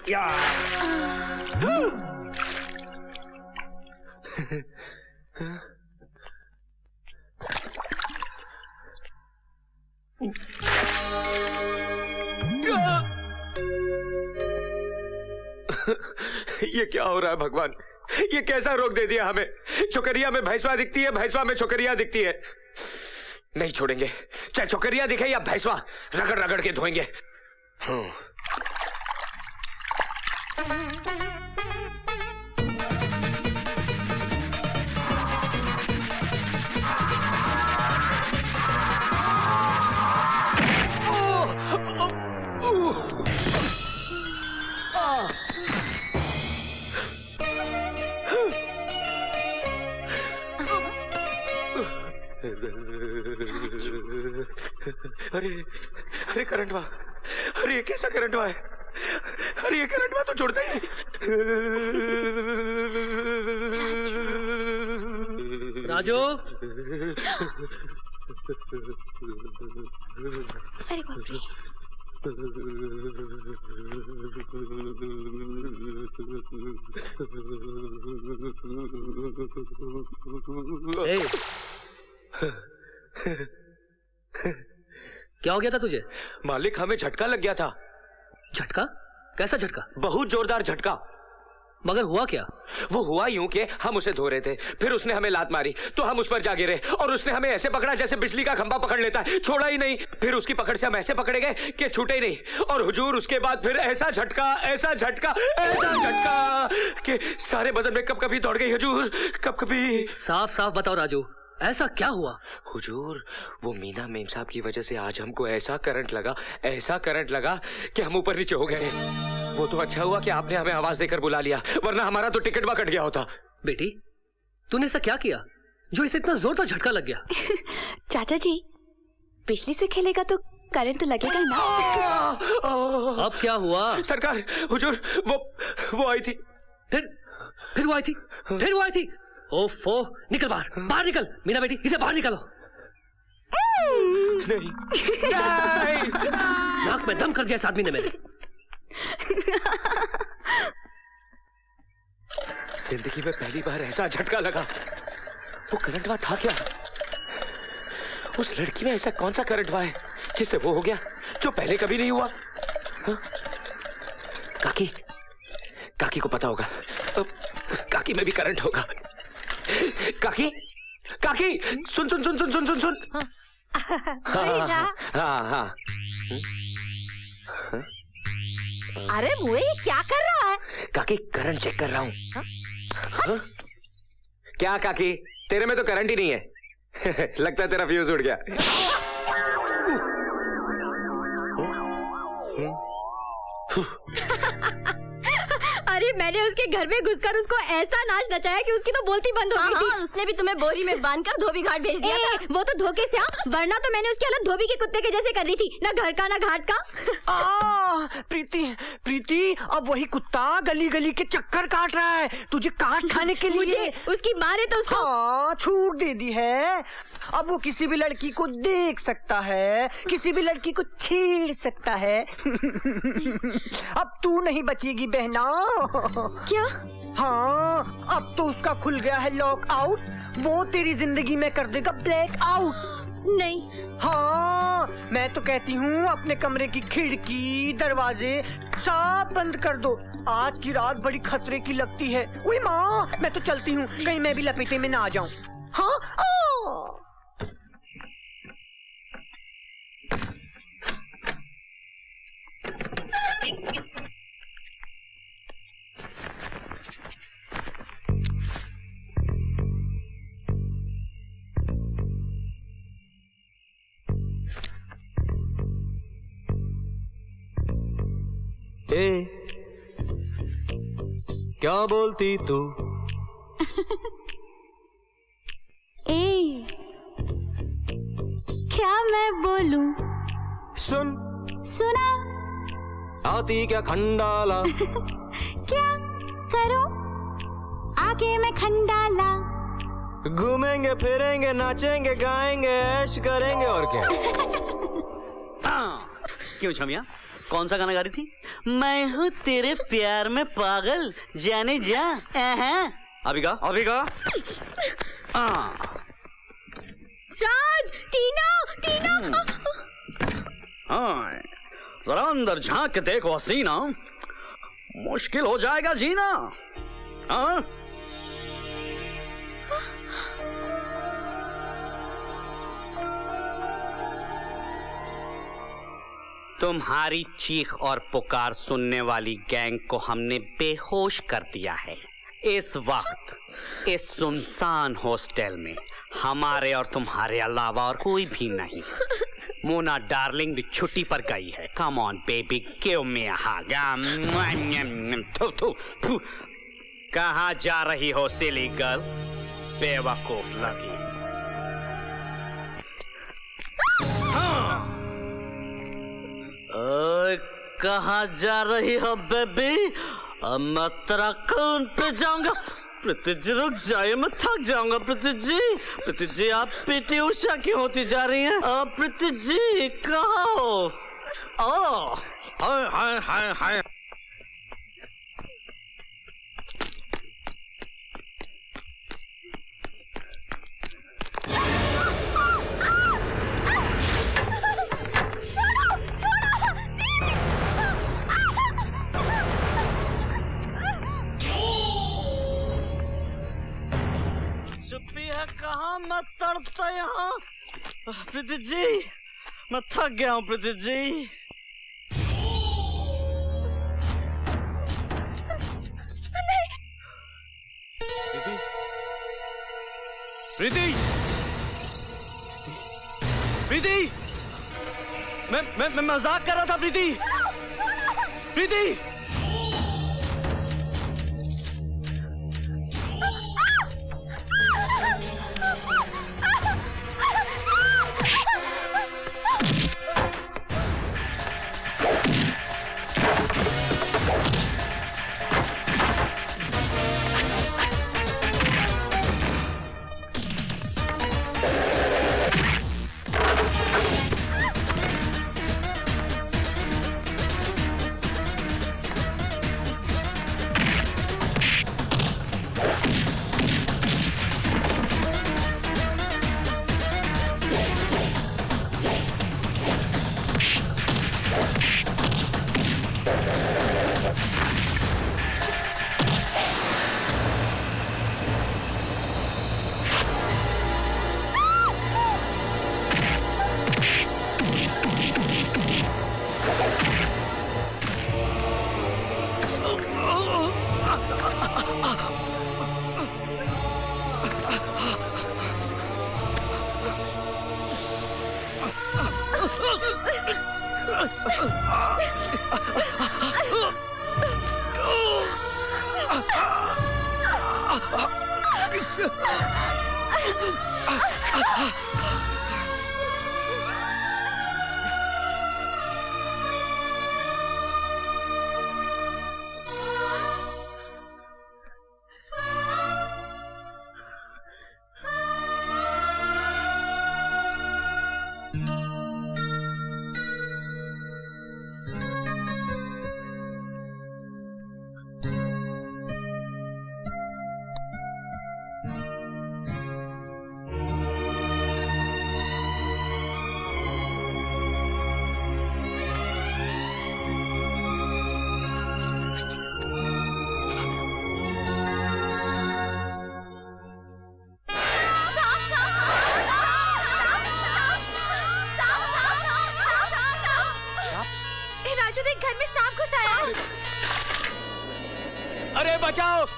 या ये क्या हो रहा है भगवान? ये कैसा रोग दे दिया हमें? छोकरिया में भैंसवा दिखती है, भैंसवा में छोकरिया दिखती है। नहीं छोड़ेंगे, चाहे छोकरिया दिखे या भैंसवा, रगड़ रगड़ के धोएंगे। अरे अरे करंट हुआ, अरे कैसा करंट हुआ है? अरे ये करंट हुआ तो छोड़ता ही नहीं। राजू, अरे बाप रे। क्या हो गया था तुझे? मालिक, हमें झटका लग गया था। झटका? कैसा झटका? बहुत जोरदार झटका। मगर हुआ क्या? वो हुआ यूं कि हम उसे धो रहे थे, फिर उसने हमें लात मारी तो हम उस पर जा गिरे और उसने हमें ऐसे पकड़ा जैसे बिजली का खंभा पकड़ लेता है, छोड़ा ही नहीं। फिर उसकी पकड़ से हम ऐसे पकड़े गए कि छूटे ही नहीं। और हुजूर उसके बाद फिर ऐसा झटका, ऐसा झटका, ऐसा झटका कि सारे बदन में कब कभी दौड़ गई हुजूर, कब कभी। साफ साफ बताओ राजू, ऐसा क्या हुआ? हुजूर, वो मीना मेम साहब की वजह से आज हमको ऐसा करंट लगा, ऐसा करंट लगा कि हम ऊपर नीचे हो गए। वो तो अच्छा हुआ कि आपने हमें आवाज देकर बुला लिया, वरना हमारा तो टिकट कट गया होता। बेटी, तूने ऐसा क्या किया जो इसे इतना जोर का झटका लग गया? चाचा जी, बिजली से खेलेगा तो करंट तो लगेगा ना। अब क्या हुआ? सरकार, हुजूर, वो आई थी। फिर वो आई थी? फिर वो आई थी? ओफो, निकल बाहर, बाहर निकल। मीना बेटी, इसे बाहर निकालो। नहीं, नाक में दम कर दिया इस आदमी ने मेरे। जिंदगी में पहली बार ऐसा झटका लगा। वो करंट हुआ था क्या? उस लड़की में ऐसा कौन सा करंट हुआ है जिससे वो हो गया जो पहले कभी नहीं हुआ? काकी, काकी को पता होगा, काकी में भी करंट होगा। काकी, काकी, सुन सुन सुन सुन सुन सुन सुन। हाँ। अरे मुए, क्या कर रहा है? काकी, करंट चेक कर रहा हूँ। क्या काकी, तेरे में तो करंट ही नहीं है। लगता है तेरा फ्यूज उड़ गया। अरे मैंने उसके घर में घुसकर उसको ऐसा नाच नचाया कि उसकी तो बोलती बंद हो गई थी। और उसने भी तुम्हें बोरी में बांधकर धोबी घाट भेज दिया था। वो तो धोखे से, वरना तो मैंने उसकी हालत धोबी के कुत्ते के जैसे कर दी थी, ना घर का ना घाट का। प्रीति, अब वही कुत्ता गली गली के चक्कर काट रहा है तुझे काट खाने के लिए। मुझे उसकी माँ ने तो उसको छूट दे दी है। अब वो किसी भी लड़की को देख सकता है, किसी भी लड़की को छेड़ सकता है। अब तू नहीं बचेगी बहना। क्या? हाँ, अब तो उसका खुल गया है लॉक आउट। वो तेरी जिंदगी में कर देगा ब्लैक आउट। नहीं। हाँ, मैं तो कहती हूँ अपने कमरे की खिड़की, दरवाजे सब बंद कर दो। आज की रात बड़ी खतरे की लगती है। उई माँ, मैं तो चलती हूँ, कहीं मैं भी लपेटे में ना आ जाऊँ। हाँ, क्या बोलती तू? क्या मैं बोलूं? सुना आती क्या खंडाला? क्या करूं? आगे मैं खंडाला। घूमेंगे फिरेंगे नाचेंगे गाएंगे ऐश करेंगे और क्या। क्यों छमिया, कौन सा गाना गा रही थी? मैं हूँ तेरे प्यार में पागल, जाने जा। अभी गा, अभी गा। राज, टीना, टीना। हाँ, जरा अंदर झांक के देखो हसीना, मुश्किल हो जाएगा जीना। हाँ? तुम्हारी चीख और पुकार सुनने वाली गैंग को हमने बेहोश कर दिया है। इस वक्त इस सुनसान हॉस्टल में हमारे और तुम्हारे अलावा और कोई भी नहीं। मोना डार्लिंग भी छुट्टी पर गई है। Come on baby, give me a hug. कहाँ जा रही हो सिली गर्ल, बेवकूफ लगी। कहाँ जा रही हो बेबी? मैं तेरा खून पे जाऊंगा। प्रीति जी रुक जाइए, मैं थक जाऊंगा। प्रीति जी आप पीटी उषा क्यों होती जा रही हैं? प्रीति जी कहाँ हो? हाय हाय हाय हाय। चुप्पी है कहाँ, मैं तड़पता यहाँ। प्रीति जी मैं थक गया हूँ। प्रीति जी प्रीति प्रीति मैं मजाक कर रहा था। प्रीति प्रीति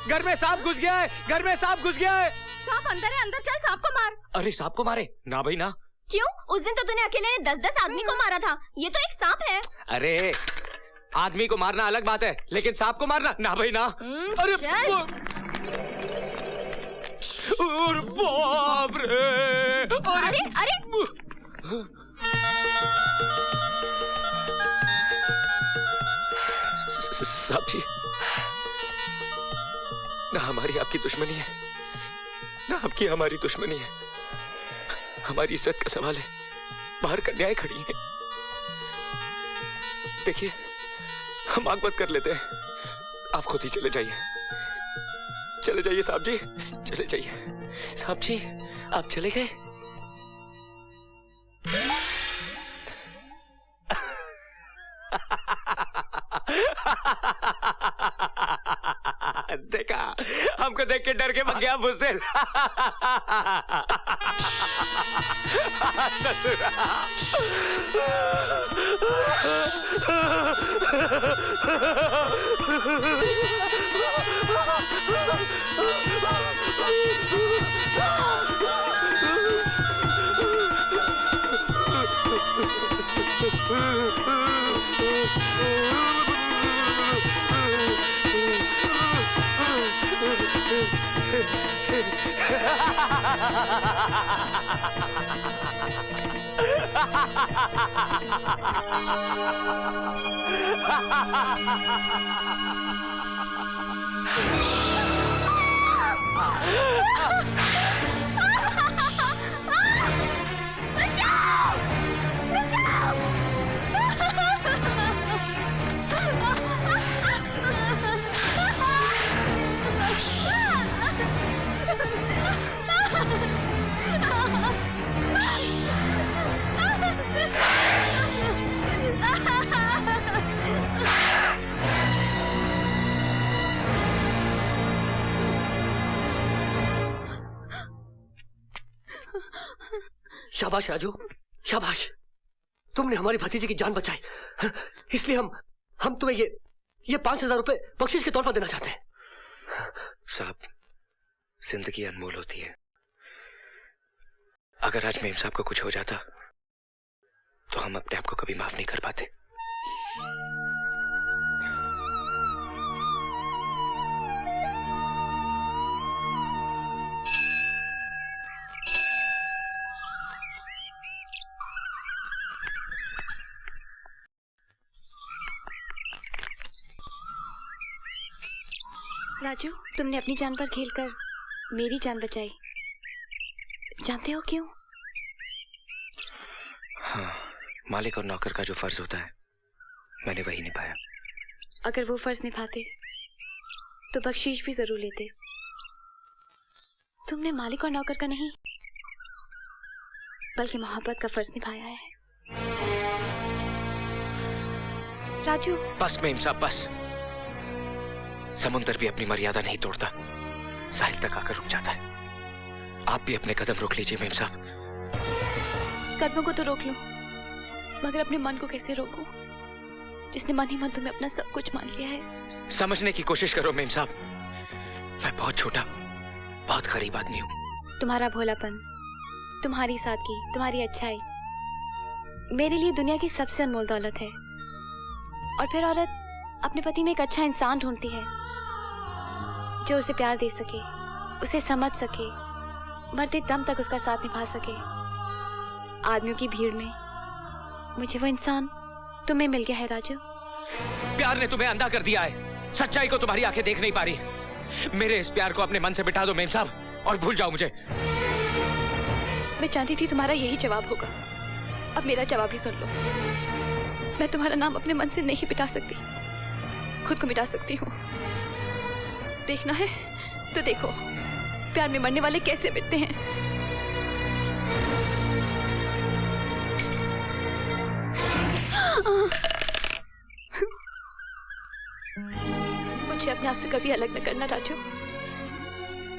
घर में सांप घुस गया है, घर में सांप घुस गया है। सांप अंदर है, अंदर चल, सांप को मार। अरे सांप को मारे? ना भाई ना। क्यों? उस दिन तो तूने अकेले ने 10-10 आदमी को मारा था। ये तो एक सांप है। अरे आदमी को मारना अलग बात है, लेकिन सांप को मारना ना भाई ना। अरे बाप रे। अरे अरे साहब जी, ना हमारी आपकी दुश्मनी है, ना आपकी हमारी दुश्मनी है। हमारी इज्जत का सवाल है, बाहर कन्याएं खड़ी हैं। देखिए, हम आग बंद कर लेते हैं, आप खुद ही चले जाइए। चले जाइए साहब जी, चले जाइए। साहब जी, आप चले गए? देखा, हमको देख के डर के भाग गया बुज़दिल। ससुरा। शाबाश राजू, शाबाश। तुमने हमारी भतीजी की जान बचाई, इसलिए हम तुम्हें ये 5,000 रुपए बख्शिश के तौर पर देना चाहते हैं। साहब, जिंदगी अनमोल होती है। अगर आज मेम साहब को कुछ हो जाता तो हम अपने आप को कभी माफ नहीं कर पाते। राजू, तुमने अपनी जान पर खेलकर मेरी जान बचाई। जानते हो क्यों? हाँ, मालिक और नौकर का जो फर्ज होता है मैंने वही निभाया। अगर वो फर्ज निभाते तो बख्शीश भी जरूर लेते। तुमने मालिक और नौकर का नहीं बल्कि मोहब्बत का फर्ज निभाया है। राजू, बस मेम साहब, बस। समुंदर भी अपनी मर्यादा नहीं तोड़ता, साहिल तक आकर रुक जाता है। आप भी अपने कदम रोक लीजिए मेम साहब। कदमों को तो रोक लो, मगर अपने मन को कैसे रोकूं, जिसने मन ही मन तुम्हें अपना सब कुछ मान लिया है। समझने की कोशिश करो मेम साहब, मैं बहुत छोटा, बहुत गरीब आदमी हूँ। तुम्हारा भोलापन, तुम्हारी सादगी, तुम्हारी अच्छाई मेरे लिए दुनिया की सबसे अनमोल दौलत है। और फिर औरत अपने पति में एक अच्छा इंसान ढूंढती है जो उसे प्यार दे सके, उसे समझ सके, मरते दम तक उसका साथ निभा सके। आदमियों की भीड़ में मुझे वो इंसान तुम्हें मिल गया है राजू। प्यार ने तुम्हें अंधा कर दिया है, सच्चाई को तुम्हारी आंखें देख नहीं पा रही। मेरे इस प्यार को अपने मन से बिठा दो मेम साहब और भूल जाओ मुझे। मैं चाहती थी तुम्हारा यही जवाब होगा, अब मेरा जवाब ही सुन लो। मैं तुम्हारा नाम अपने मन से नहीं मिटा सकती, खुद को मिटा सकती हूँ। देखना है तो देखो, प्यार में मरने वाले कैसे मिटते हैं। मुझे अपने आप से कभी अलग न करना राजू,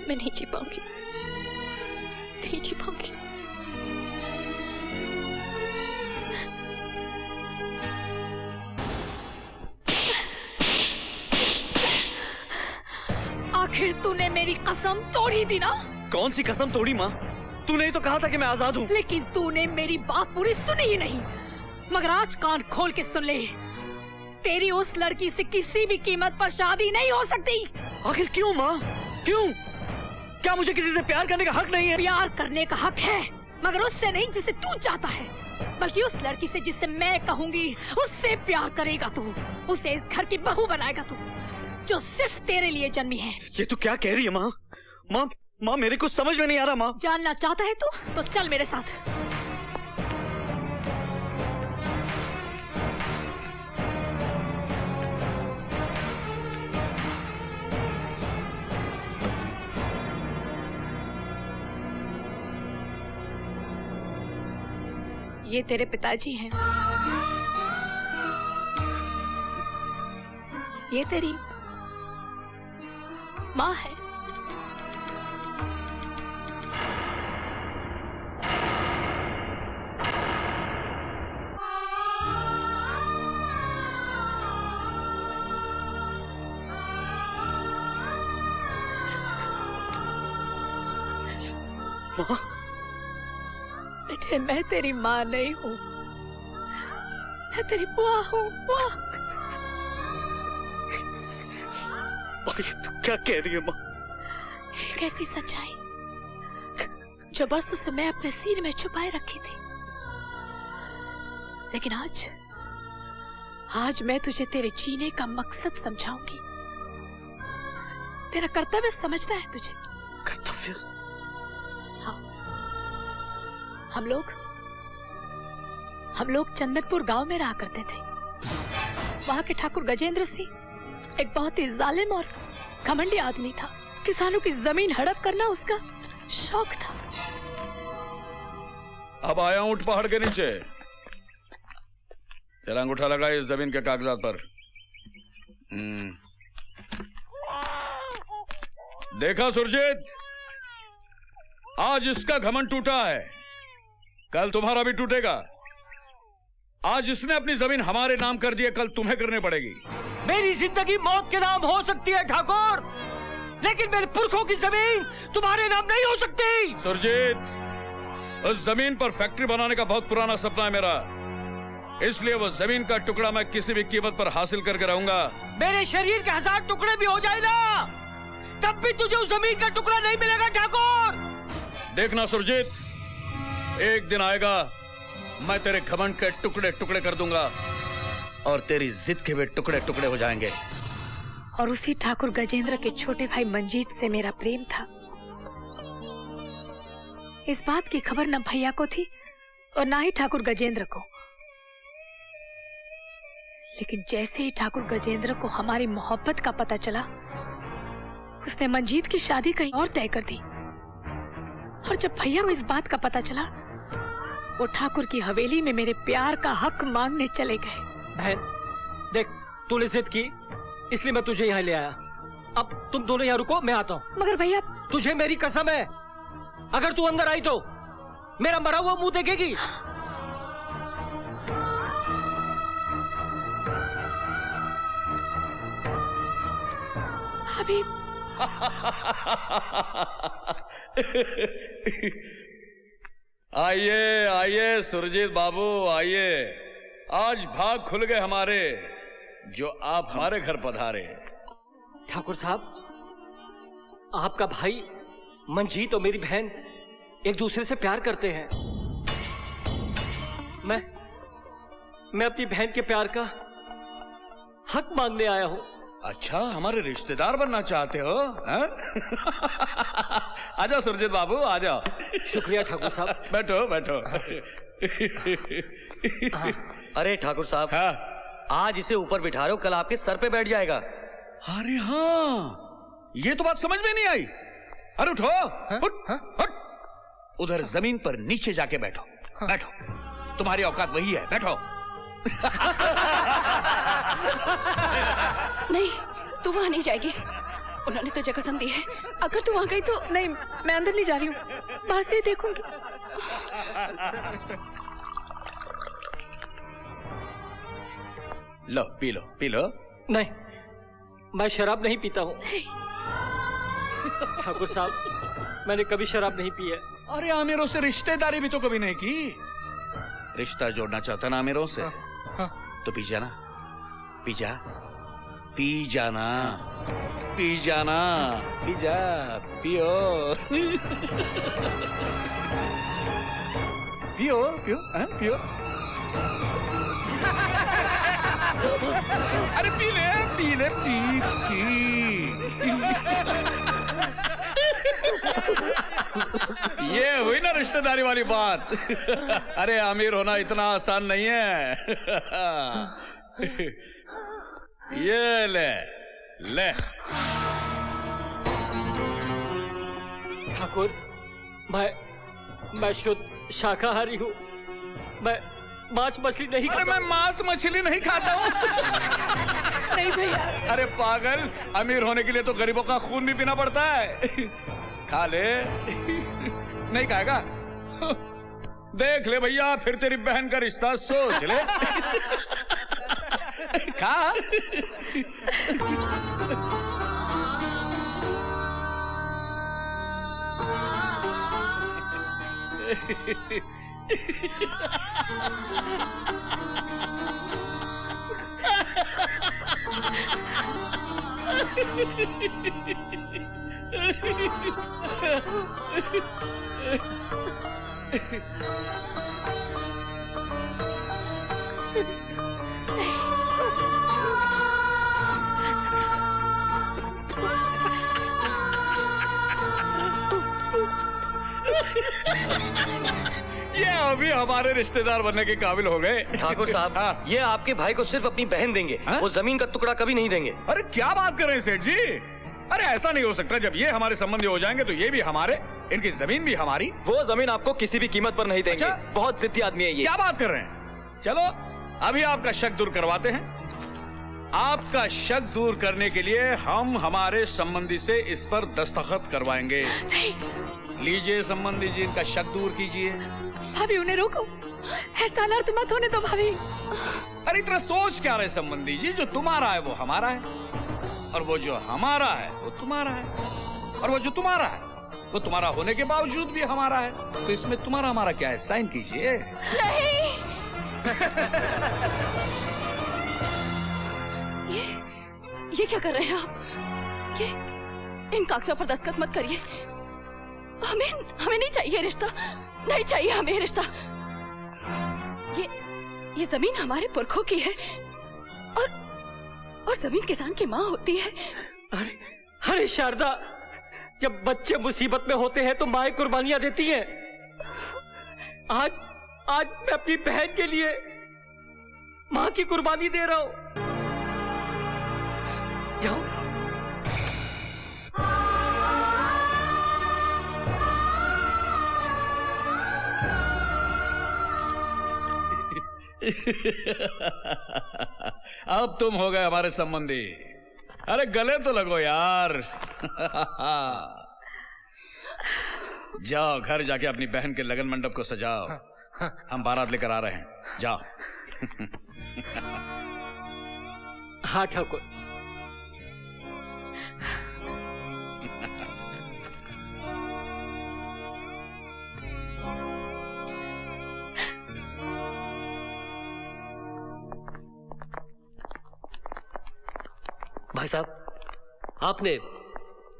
मैं नहीं जी पाऊंगी, नहीं जी पाऊंगी। आखिर तूने मेरी कसम तोड़ी दी ना? कौन सी कसम तोड़ी माँ? तूने ही तो कहा था कि मैं आजाद हूँ। लेकिन तूने मेरी बात पूरी सुनी ही नहीं। मगर आज कान खोल के सुन ले, तेरी उस लड़की से किसी भी कीमत पर शादी नहीं हो सकती। आखिर क्यों माँ, क्यों? क्या मुझे किसी से प्यार करने का हक नहीं है? प्यार करने का हक है, मगर उससे नहीं जिसे तू चाहता है, बल्कि उस लड़की से जिससे मैं कहूँगी उससे प्यार करेगा तू। उसे इस घर की बहू बनाएगा तू, जो सिर्फ तेरे लिए जन्मी है। ये तू क्या कह रही है माँ? माँ माँ मेरे को समझ में नहीं आ रहा माँ। जानना चाहता है तू तो चल मेरे साथ। ये तेरे पिताजी हैं। ये तेरी माँ है। माँ, बेटे मैं तेरी माँ नहीं हूँ, मैं तेरी बुआ हूँ। बुआ। ये तू क्या कह रही है माँ? एक ऐसी सच्चाई जो बरसों से मैं अपने सीने में छुपाए रखी थी, लेकिन आज मैं तुझे तेरे जीने का मकसद समझाऊंगी। तेरा कर्तव्य समझना है तुझे। कर्तव्य? हाँ, हम लोग चंदनपुर गांव में रहा करते थे। वहां के ठाकुर गजेंद्र सिंह एक बहुत ही जालिम और घमंडी आदमी था। किसानों की जमीन हड़प करना उसका शौक था। अब आया ऊंट पहाड़ के नीचे। तेरा अंगूठा लगा इस जमीन के कागजात पर। देखा सुरजीत, आज इसका घमंड टूटा है, कल तुम्हारा भी टूटेगा। आज इसने अपनी जमीन हमारे नाम कर दी है, कल तुम्हें करनी पड़ेगी। मेरी जिंदगी मौत के नाम हो सकती है ठाकुर, लेकिन मेरे पुरखों की जमीन तुम्हारे नाम नहीं हो सकती। सुरजीत, उस जमीन पर फैक्ट्री बनाने का बहुत पुराना सपना है मेरा, इसलिए वो जमीन का टुकड़ा मैं किसी भी कीमत पर हासिल करके रहूंगा। मेरे शरीर के 1000 टुकड़े भी हो जाए ना, तब भी तुझे उस जमीन का टुकड़ा नहीं मिलेगा ठाकुर। देखना सुरजीत, एक दिन आएगा मैं तेरे घमंड के टुकड़े टुकड़े कर दूंगा और तेरी जिद के भी टुकड़े टुकड़े हो जाएंगे। और उसी ठाकुर गजेंद्र के छोटे भाई मंजीत से मेरा प्रेम था। इस बात की खबर न भैया को थी और ना ही ठाकुर गजेंद्र को। लेकिन जैसे ही ठाकुर गजेंद्र को हमारी मोहब्बत का पता चला, उसने मंजीत की शादी कहीं और तय कर दी। और जब भैया को इस बात का पता चला, वो ठाकुर की हवेली में मेरे प्यार का हक मांगने चले गए। बहन देख, तूने जिद की इसलिए मैं तुझे यहाँ ले आया। अब तुम दोनों यहाँ रुको, मैं आता हूँ। मगर भैया, तुझे मेरी कसम है, अगर तू अंदर आई तो मेरा मरा हुआ मुंह देखेगी। भाभी। आइए आइए सुरजीत बाबू, आइए। आज भाग खुल गए हमारे, जो आप हमारे घर पधारे। ठाकुर साहब, आपका भाई मंजीत और मेरी बहन एक दूसरे से प्यार करते हैं। मैं अपनी बहन के प्यार का हक मांगने आया हूँ। अच्छा, हमारे रिश्तेदार बनना चाहते हो? आजाओ सुरजीत बाबू, आ जाओ। शुक्रिया ठाकुर साहब। बैठो बैठो। अरे ठाकुर साहब, हाँ? आज इसे ऊपर बिठा रहे हो, कल आपके सर पे बैठ जाएगा। अरे हाँ, ये तो बात समझ में नहीं आई। अरे उठो, उठ, उठ। उधर जमीन पर नीचे जाके बैठो। बैठो, तुम्हारी औकात वही है, बैठो। नहीं, तू वहां नहीं जाएगी। उन्होंने तुझे कसम दी है, अगर तू वहां गई तो। नहीं, मैं अंदर नहीं जा रही हूँ, बाहर से ही देखूंगी। लो, पी लो, पी लो। नहीं, मैं शराब नहीं पीता हूँ। ठाकुर साहब, मैंने कभी शराब नहीं पी है। अरे आमिरों से रिश्तेदारी भी तो कभी नहीं की। रिश्ता जोड़ना चाहता ना आमिरों से? हाँ। तो पी जाना, पी जा, पी जाना, पी जाना, पी जा, पियो। पियो पियो, हाँ, पियो। अरे पी ले, पी ले, पी पी। ये हुई ना रिश्तेदारी वाली बात। अरे अमीर होना इतना आसान नहीं है। ये ले ले। ठाकुर, मैं शुद्ध शाकाहारी हूँ। मैं मांस मछली नहीं खाता। अरे मैं मांस मछली नहीं खाता हूँ। नहीं भैया। अरे पागल, अमीर होने के लिए तो गरीबों का खून भी पीना पड़ता है। खा ले। नहीं खाएगा? देख ले भैया, फिर तेरी बहन का रिश्ता सोच ले। खा। ये अभी हमारे रिश्तेदार बनने के काबिल हो गए। ठाकुर साहब, हाँ। ये आपके भाई को सिर्फ अपनी बहन देंगे, हाँ? वो जमीन का टुकड़ा कभी नहीं देंगे। अरे क्या बात कर रहे हैं सेठ जी? अरे ऐसा नहीं हो सकता। जब ये हमारे संबंधी हो जाएंगे तो ये भी हमारे, इनकी जमीन भी हमारी। वो जमीन आपको किसी भी कीमत पर नहीं देंगे। अच्छा? बहुत जिद्दी आदमी है ये। क्या बात कर रहे हैं? चलो अभी आपका शक दूर करवाते हैं। आपका शक दूर करने के लिए हम हमारे संबंधी से इस पर दस्तखत करवाएंगे। लीजिए संबंधी जी, इनका शक दूर कीजिए। भाभी उन्हें रोको, ऐसा अनर्थ मत होने दो भाभी। अरे इतना सोच क्या रहे संबंधी जी? जो तुम्हारा है वो हमारा है, और वो जो हमारा है वो तुम्हारा है, और वो जो तुम्हारा है वो तुम्हारा होने के बावजूद भी हमारा है। तो इसमें तुम्हारा हमारा क्या है? साइन कीजिए। नहीं। ये क्या कर रहे हैं आप? ये इन कागजों पर दस्तखत मत करिए। हमें नहीं चाहिए रिश्ता, नहीं चाहिए हमें रिश्ता। ये जमीन हमारे पुरखों की है, और जमीन किसान की माँ होती है। अरे शारदा, जब बच्चे मुसीबत में होते हैं तो माएं कुर्बानियां देती हैं। आज मैं अपनी बहन के लिए माँ की कुर्बानी दे रहा हूं। जाओ। अब तुम हो गए हमारे संबंधी। अरे गले तो लगो यार। जाओ घर जाके अपनी बहन के लगन मंडप को सजाओ। हम बारात लेकर आ रहे हैं। जाओ। हाँ ठाकुर। भाई साहब, आपने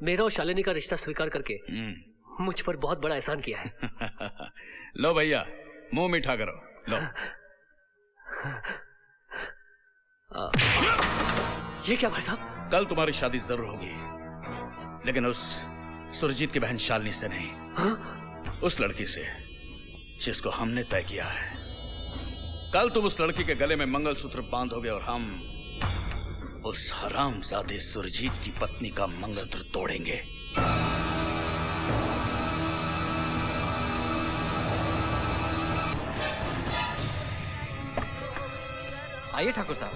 मेरा और शालिनी का रिश्ता स्वीकार करके मुझ पर बहुत बड़ा एहसान किया है। लो भैया, मुंह मीठा करो। लो। ये क्या भाई साहब? कल तुम्हारी शादी जरूर होगी, लेकिन उस सुरजीत की बहन शालिनी से नहीं। हाँ? उस लड़की से जिसको हमने तय किया है। कल तुम उस लड़की के गले में मंगलसूत्र बांधोगे और हम उस हरामजादे सुरजीत की पत्नी का मंगलसूत्र तोड़ेंगे। आइए ठाकुर साहब।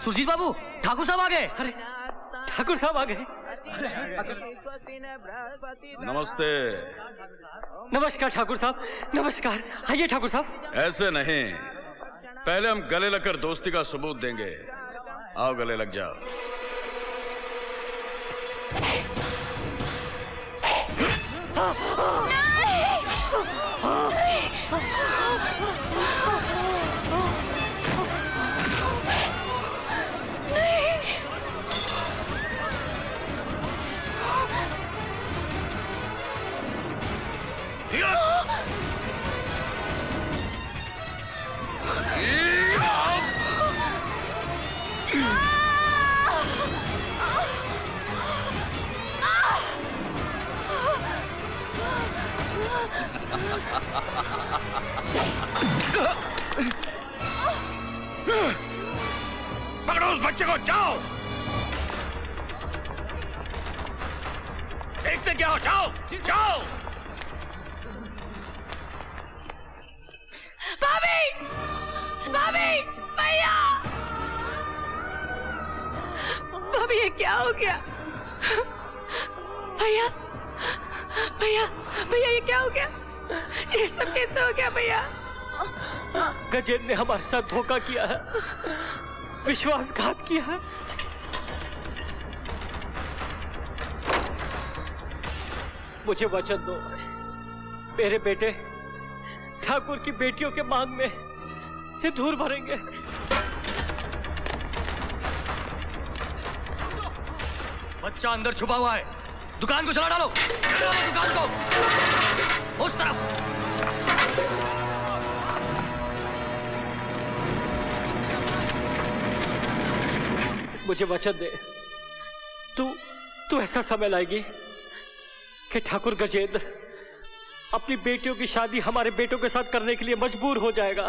सुरजीत बाबू, ठाकुर साहब आ गए। अरे ठाकुर साहब आ गए। नमस्ते। नमस्कार ठाकुर साहब, नमस्कार। आइए ठाकुर साहब। ऐसे नहीं, पहले हम गले लगकर दोस्ती का सबूत देंगे। आओ गले लग जाओ। पकड़ो उस बच्चे को, जाओ। देखते क्या हो? जाओ जाओ। बाबा! भाभी, भैया, भाभी ये क्या हो गया? भैया, भैया, भैया ये क्या हो गया? ये सब कैसे हो गया भैया? गजेंद्र ने हमारे साथ धोखा किया है, विश्वासघात किया है। मुझे वचन दो, मेरे बेटे ठाकुर की बेटियों के मांग में सिंदूर भरेंगे। बच्चा अंदर छुपा हुआ है, दुकान को चला डालो, दुकान को उस तरफ। मुझे वचन दे, तू ऐसा समय लाएगी कि ठाकुर गजेंद्र अपनी बेटियों की शादी हमारे बेटों के साथ करने के लिए मजबूर हो जाएगा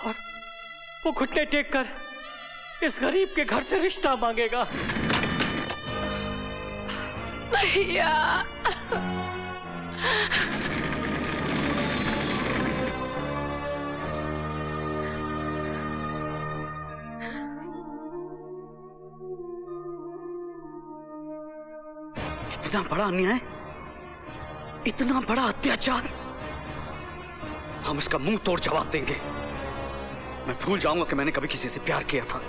और वो घुटने टेक कर इस गरीब के घर से रिश्ता मांगेगा। भैया, इतना बड़ा अन्याय, इतना बड़ा अत्याचार, हम इसका मुंह तोड़ जवाब देंगे। मैं भूल जाऊंगा कि मैंने कभी किसी से प्यार किया था।